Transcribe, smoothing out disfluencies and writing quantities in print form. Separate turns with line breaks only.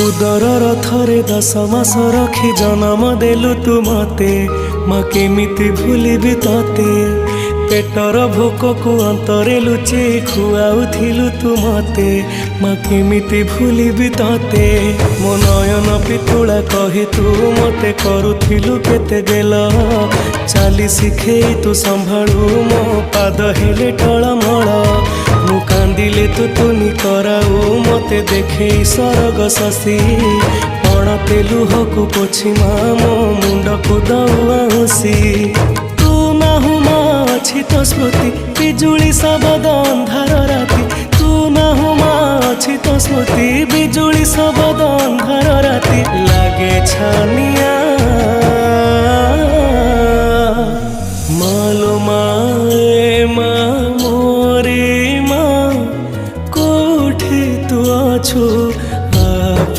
उदर थरे 10 मास रखी जन्म देलु तू मते माँ केमिति भूलिबी तते पेटर भोक को अंतरे लुचे खुआउथिलु तू मते माँ केमिति भूलिबी तते मो नयन पितुला कही तू मते करुथिलु केते गेल चाली शिखेई तू संभाळु मो पाद हेले टळमळ मु कांदिले तू तुनी कराऊ मते देखे सरग शशि पण तेलुह को पोछि माँ मो मुंड को दउसी तू नाहु माँ अछि तो स्मृति बिजुली शब्द अंधार राति तू नाहु माँ अछि तो स्मृति बिजुली शब्द अंधार राति लागे छानिया